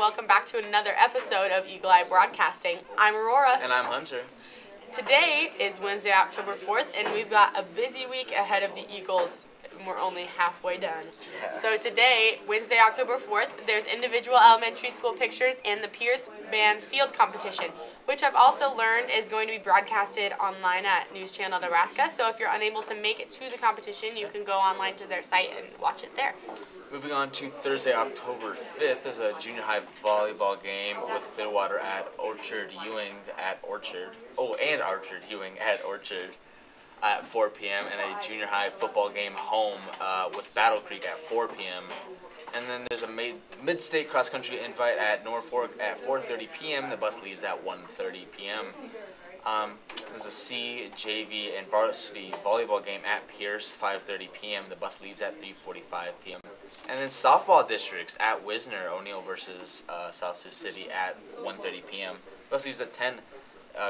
welcome back to another episode of Eagle Eye Broadcasting. I'm Aurora. And I'm Hunter. Today is Wednesday, October 4th, and we've got a busy week ahead of the Eagles. We're only halfway done. So today, Wednesday, October 4th, there's individual elementary school pictures and the Pierce Band Field Competition, which I've also learned is going to be broadcasted online at News Channel Nebraska. So if you're unable to make it to the competition, you can go online to their site and watch it there. Moving on to Thursday, October 5th, there's a junior high volleyball game with Clearwater at Orchard Ewing at Orchard. Oh, and Orchard Ewing at Orchard at 4 p.m. and a junior high football game home with Battle Creek at 4 p.m. And then there's a mid-state cross-country invite at Norfolk at 4:30 p.m. The bus leaves at 1:30 p.m. There's a C, JV, and varsity volleyball game at Pierce, 5:30 p.m. The bus leaves at 3:45 p.m. And then softball districts at Wisner, O'Neill versus South Sioux City at 1:30 p.m. Bus leaves at 10.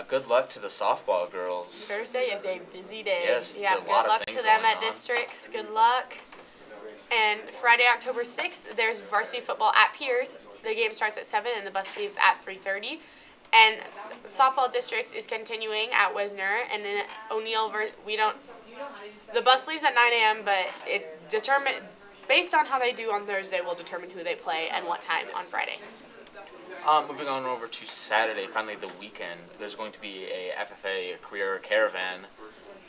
Good luck to the softball girls. Thursday is a busy day. Yes, yeah, a lot good luck of things to them going at on. districts. Good luck. And Friday, October 6th, there's varsity football at Pierce. The game starts at 7 and the bus leaves at 3:30. And softball districts is continuing at Wisner, and then O'Neill. The bus leaves at 9 a.m., but it's determined based on how they do on Thursday. Will determine who they play and what time on Friday. Moving on over to Saturday, finally the weekend, there's going to be a FFA career caravan,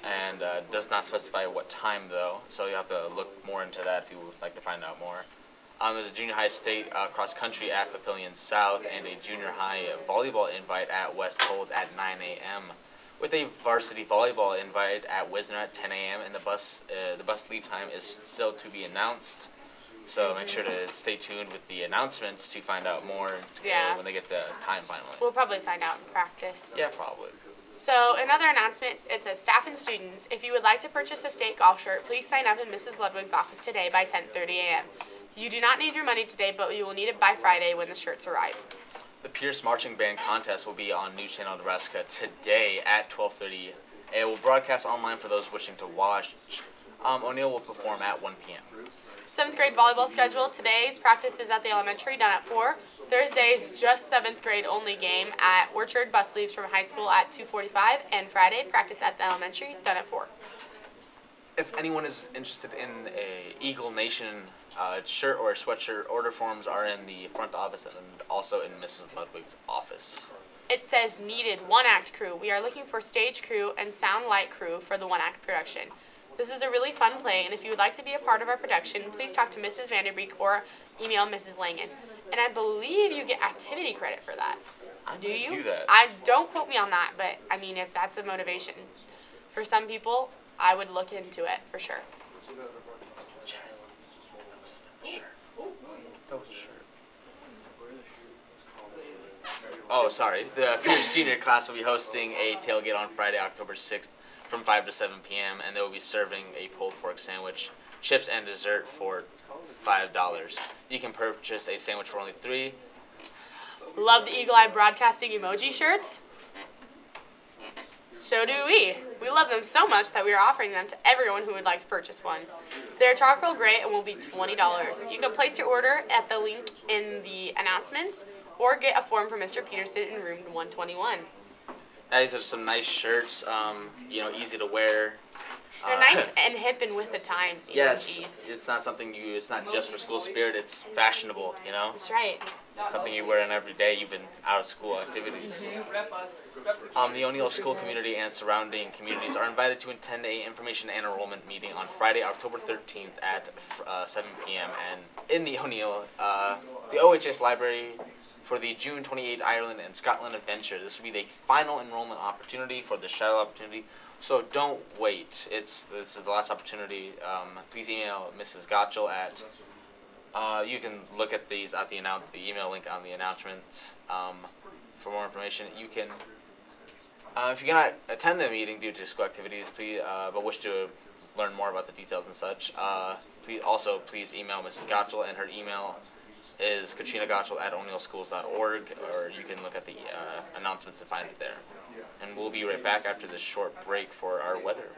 and does not specify what time though, so you have to look more into that if you would like to find out more. There's a junior high state cross country at Papillion South and a junior high volleyball invite at West Holt at 9 a.m. with a varsity volleyball invite at Wisner at 10 a.m. and the bus leave time is still to be announced. So make sure to stay tuned with the announcements to find out more when they get the time finally. We'll probably find out in practice. Yeah, probably. So another announcement, it says staff and students, if you would like to purchase a state golf shirt, please sign up in Mrs. Ludwig's office today by 10:30 a.m. You do not need your money today, but you will need it by Friday when the shirts arrive. The Pierce Marching Band contest will be on News Channel Nebraska today at 12:30. It will broadcast online for those wishing to watch. O'Neill will perform at 1 p.m. 7th grade volleyball schedule. Today's practice is at the elementary, done at 4. Thursday's just 7th grade only game at Orchard. Bus leaves from high school at 2:45. And Friday, practice at the elementary, done at 4. If anyone is interested in a Eagle Nation shirt or a sweatshirt, order forms are in the front office and also in Mrs. Ludwig's office. It says needed one-act crew. We are looking for stage crew and sound light crew for the one-act production. This is a really fun play, and if you would like to be a part of our production, please talk to Mrs. Vanderbeek or email Mrs. Langen. And I believe you get activity credit for that. Do you? Do that. Don't quote me on that, but I mean, if that's a motivation for some people, I would look into it for sure. Oh, sorry. The Pierce Junior class will be hosting a tailgate on Friday, October 6th from 5 to 7 p.m. and they will be serving a pulled pork sandwich, chips, and dessert for $5. You can purchase a sandwich for only $3. Love the Eagle Eye Broadcasting emoji shirts? So do we. We love them so much that we are offering them to everyone who would like to purchase one. They're charcoal gray and will be $20. You can place your order at the link in the announcements or get a form from Mr. Peterson in room 121. These are some nice shirts, easy to wear. They're nice and hip and with the times. Yes, emojis. it's not something it's not just for school spirit, it's fashionable, That's right. Something you wear in every day, even out of school activities. The O'Neill school community and surrounding communities are invited to attend a information and enrollment meeting on Friday, October 13th at 7 p.m. and in the O'Neill, the OHS library for the June 28 Ireland and Scotland adventure. This will be the final enrollment opportunity for the shuttle opportunity, so don't wait. This is the last opportunity. Please email Mrs. Gottschall at. You can look at these at the email link on the announcements for more information. You can, if you cannot attend the meeting due to school activities, please, but wish to learn more about the details and such, please email Mrs. Gottschall, and her email is katrinagottschall@o'neillschools.org, or you can look at the announcements to find it there. And we'll be right back after this short break for our weather.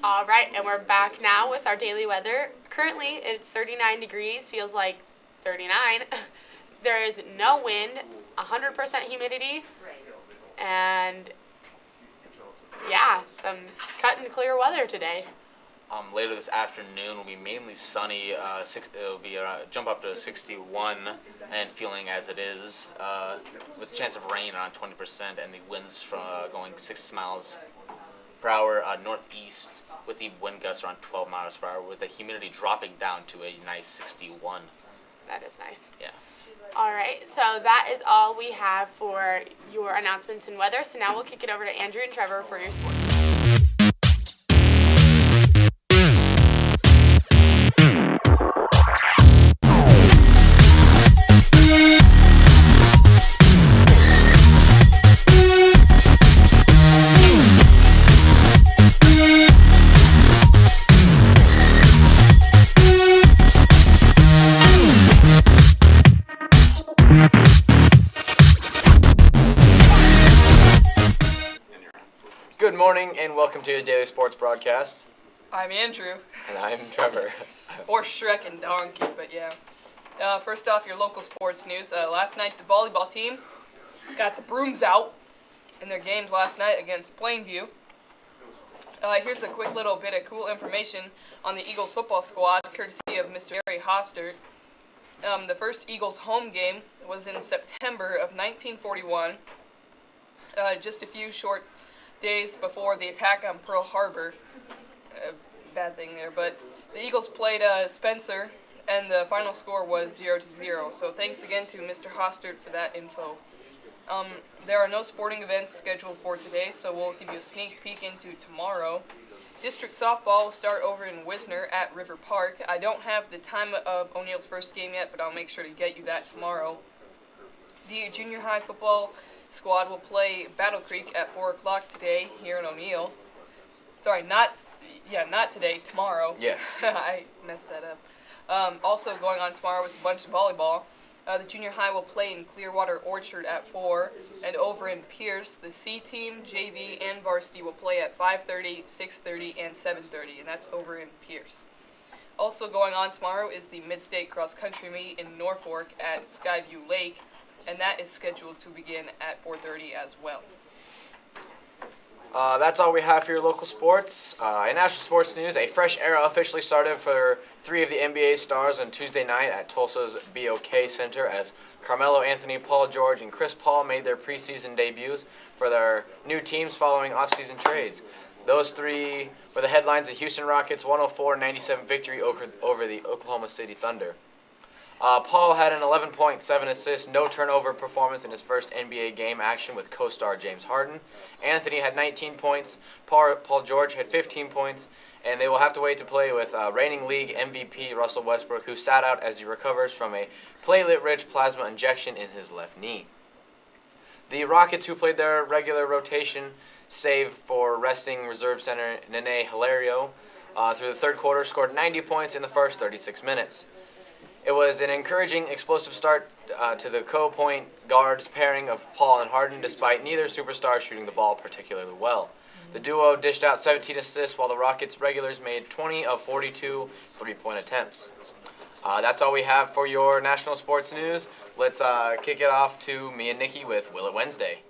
All right, and we're back now with our daily weather. Currently, it's 39 degrees, feels like 39. There is no wind, 100% humidity, and yeah, some cut and clear weather today. Later this afternoon will be mainly sunny. It'll be jump up to 61 and feeling as it is, with a chance of rain around 20%, and the winds from going 6 miles per hour northeast, with the wind gusts around 12 miles per hour, with the humidity dropping down to a nice 61. That is nice. Yeah. All right, so that is all we have for your announcements and weather. So now we'll kick it over to Andrew and Trevor for your sports. Good morning and welcome to your daily sports broadcast. I'm Andrew. And I'm Trevor. Or Shrek and Donkey, but yeah. First off, your local sports news. Last night, the volleyball team got the brooms out in their games last night against Plainview. Here's a quick little bit of cool information on the Eagles football squad, courtesy of Mr. Barry Hostert. The first Eagles home game was in September of 1941, just a few short days before the attack on Pearl Harbor. Bad thing there, but the Eagles played Spencer, and the final score was 0-0. So thanks again to Mr. Hostert for that info. There are no sporting events scheduled for today, so we'll give you a sneak peek into tomorrow. District softball will start over in Wisner at River Park. I don't have the time of O'Neill's first game yet, but I'll make sure to get you that tomorrow. The junior high football squad will play Battle Creek at 4 o'clock today here in O'Neill. Sorry, not today, tomorrow. Yes. I messed that up. Also going on tomorrow is a bunch of volleyball. The junior high will play in Clearwater Orchard at 4, and over in Pierce, the C team, JV, and varsity will play at 5:30, 6:30, and 7:30, and that's over in Pierce. Also going on tomorrow is the Mid-State Cross Country Meet in Norfolk at Skyview Lake, and that is scheduled to begin at 4:30 as well. That's all we have for your local sports. In national sports news, a fresh era officially started for 3 of the NBA stars on Tuesday night at Tulsa's BOK Center as Carmelo Anthony, Paul George, and Chris Paul made their preseason debuts for their new teams following offseason trades. Those 3 were the headlines of Houston Rockets' 104-97 victory over the Oklahoma City Thunder. Paul had an 11.7 assist, no turnover performance in his first NBA game action with co-star James Harden. Anthony had 19 points, Paul George had 15 points, and they will have to wait to play with reigning league MVP Russell Westbrook, who sat out as he recovers from a platelet-rich plasma injection in his left knee. The Rockets, who played their regular rotation, save for resting reserve center Nene Hilario, through the third quarter, scored 90 points in the first 36 minutes. It was an encouraging, explosive start to the co-point guards pairing of Paul and Harden, despite neither superstar shooting the ball particularly well. The duo dished out 17 assists, while the Rockets regulars made 20 of 42 three-point attempts. That's all we have for your national sports news. Let's kick it off to me and Nikki with Will It Wednesday.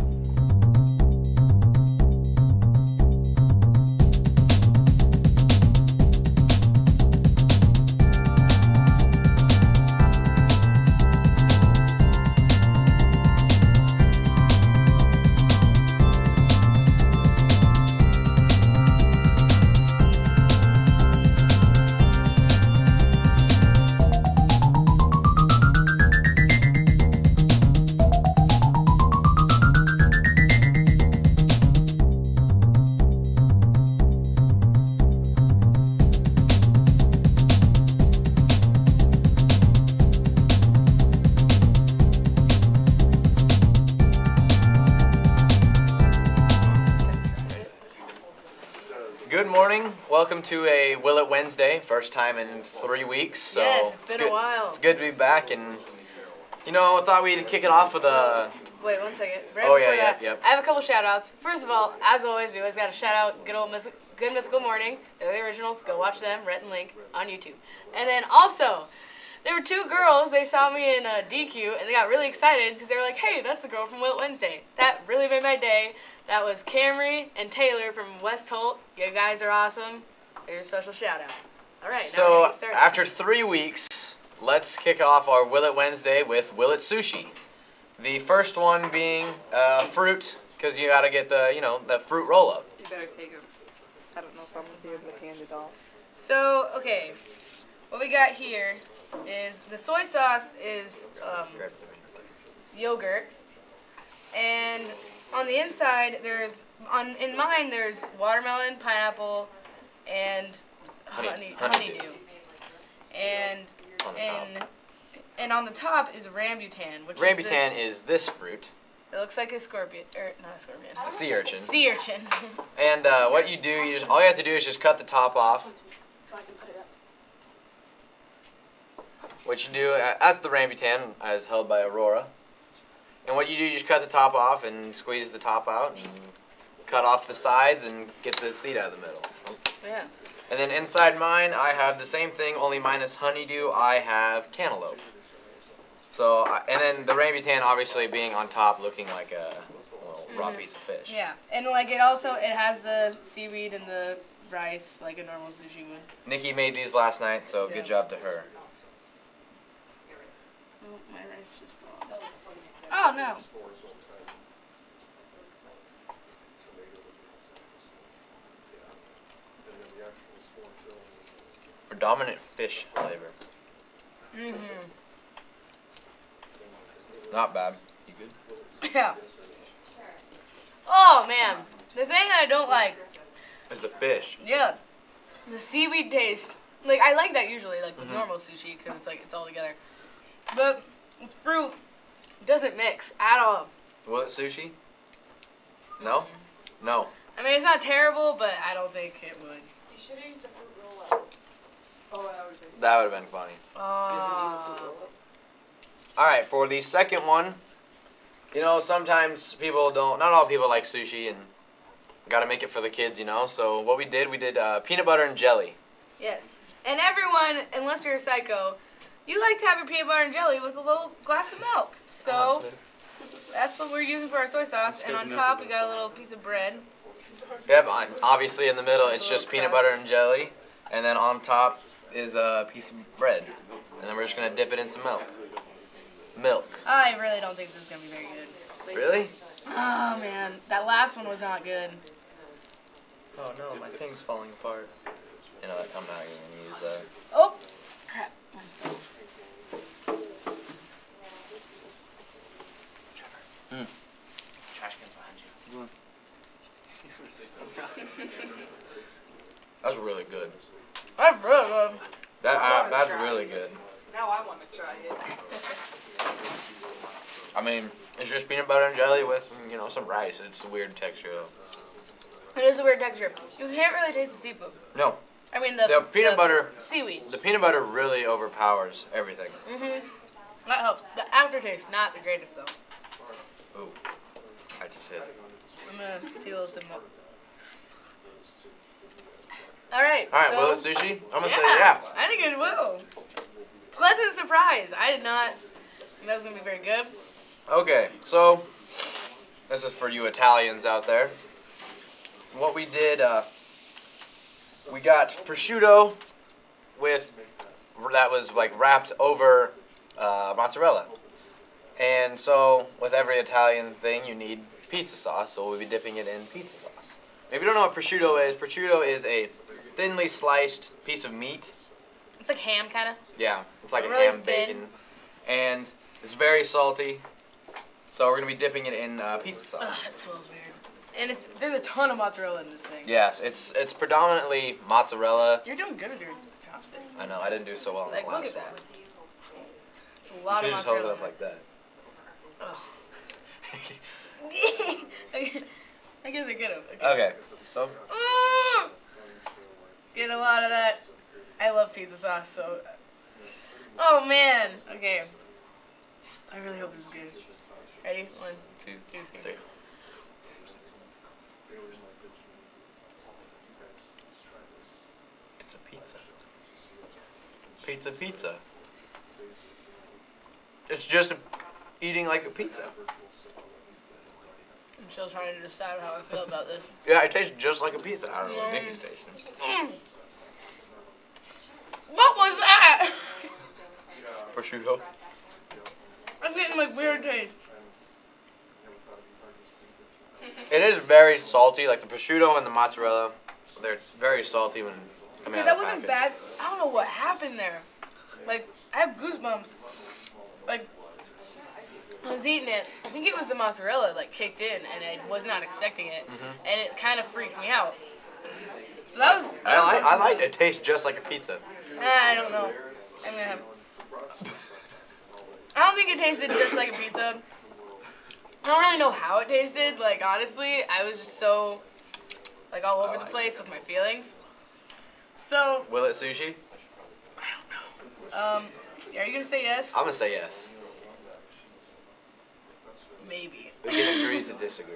Good morning. Welcome to a Will It Wednesday. First time in 3 weeks. So yes, it's been good, a while. It's good to be back, and I thought we'd kick it off with a Wait 1 second. Right Oh, before yeah, that, yep. I have a couple shout outs. First of all, as always, we always got to shout out Good Mythical Morning. They're the originals. Go watch them, Rhett and Link, on YouTube. And then also, there were two girls. They saw me in DQ, and they got really excited because they were like, hey, that's the girl from Will It Wednesday. That really made my day. That was Camry and Taylor from West Holt. You guys are awesome. Here's a special shout out. All right, now we're So gonna get started. after 3 weeks, let's kick off our Will It Wednesday with Will It Sushi. The first one being fruit, because you got to get the fruit roll up. You better take them. I don't know if I'm going to be able to hand it off. So, okay, what we got here is the soy sauce is yogurt, and on the inside in mine there's watermelon, pineapple, and honeydew. And On the top. and on the top is rambutan, which Rambutan is is this fruit, it looks like a scorpion, or not a scorpion, a sea urchin. sea urchin. And what you do, all you have to do is just cut the top off. So I can put it up. What you do, that's the rambutan as held by Aurora. And what you do, you just cut the top off and squeeze the top out and cut off the sides and get the seed out of the middle. Yeah. And then inside mine, I have the same thing, only minus honeydew. I have cantaloupe. So, and then the rambutan obviously being on top, looking like a little raw piece of fish. Yeah, and like it has the seaweed and the rice like a normal sushi would. Nikki made these last night, so Yeah. good job to her. Oh, my rice just fell off. Oh no. Predominant fish flavor. Mhm. Not bad. You good? Yeah. Oh man, the thing I don't like, It's the fish. yeah, the seaweed taste. Like I like that usually, like with normal sushi, because it's like it's all together. But with fruit, it doesn't mix at all. Will it sushi? No? No. I mean, it's not terrible, but I don't think it would. You should have used a fruit roll up. Oh, I would think. That would have been funny. Alright, for the second one, sometimes people not all people like sushi and gotta make it for the kids, So what we did peanut butter and jelly. Yes. And everyone, unless you're a psycho, you like to have your peanut butter and jelly with a little glass of milk. So that's what we're using for our soy sauce. And on top, we got a little piece of bread. Yep, obviously in the middle it's A little just peanut crust. butter and jelly. And then on top is a piece of bread. And then we're just gonna dip it in some milk. Milk. I really don't think this is going to be very good. Really? Oh, man. That last one was not good. Oh no, my thing's falling apart. I'm not even gonna use that. Oh, crap. Trash can's behind you. That's really good. That's really good. That's really good. Now I want to try it. I mean, it's just peanut butter and jelly with, some rice. It's a weird texture though. It is a weird texture. You can't really taste the seafood. No, I mean, the peanut butter, seaweed. the peanut butter really overpowers everything. Mm-hmm. That helps. The aftertaste, not the greatest, though. Ooh, I just hit it. I'm going to take a little sip more. All right. All right, so, will it sushi? I'm gonna say yeah. I think it will. Pleasant surprise. I did not think that was going to be very good. Okay, so this is for you Italians out there. What we did, we got prosciutto that was like wrapped over mozzarella. And so with every Italian thing you need pizza sauce, so we'll be dipping it in pizza sauce. If you don't know what prosciutto is a thinly sliced piece of meat. It's like ham, kind of. Yeah, it's like a Really ham thin. bacon. And it's very salty. So we're going to be dipping it in pizza Ugh, sauce. it smells weird. And there's a ton of mozzarella in this thing. Yes, it's predominantly mozzarella. You're doing good with your chopsticks. I know, I didn't do so well on Like, the look last at one. that. It's a You lot should of just hold it mozzarella. up like that. I guess I could have. Okay, so Get a lot of that. I love pizza sauce, so. Oh man. Okay. I really hope this is good. Ready? 1, 2, 2, 3. 3. It's a pizza. Pizza. It's just eating like a pizza. I'm still trying to decide how I feel about this. Yeah, it tastes just like a pizza. I don't know what Yeah. Nikki's tasting. What was that? Prosciutto. I'm getting like weird taste. It is very salty, like the prosciutto and the mozzarella. They're very salty when coming Okay, out that of the wasn't package. bad. I don't know what happened there. Like, I have goosebumps. Like, I was eating it. I think it was the mozzarella like kicked in, and I was not expecting it, and it kind of freaked me out. So that was. I like it. It tastes just like a pizza. I don't know. I'm gonna have. I don't think it tasted just like a pizza. I don't really know how it tasted. Like honestly, I was just so like all over the place with my feelings. So, Will it sushi? are you gonna say yes? I'm gonna say yes. Maybe. We can agree to disagree.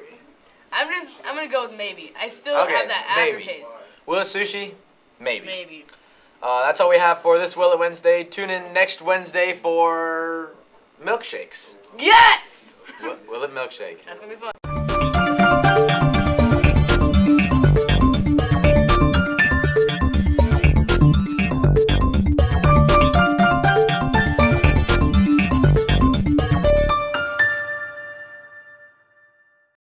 I'm gonna go with maybe. I still Okay, have that maybe. aftertaste. Will it sushi? Maybe. Maybe. That's all we have for this Will It Wednesday. Tune in next Wednesday for milkshakes. Yes! Will It milkshake? That's gonna be fun.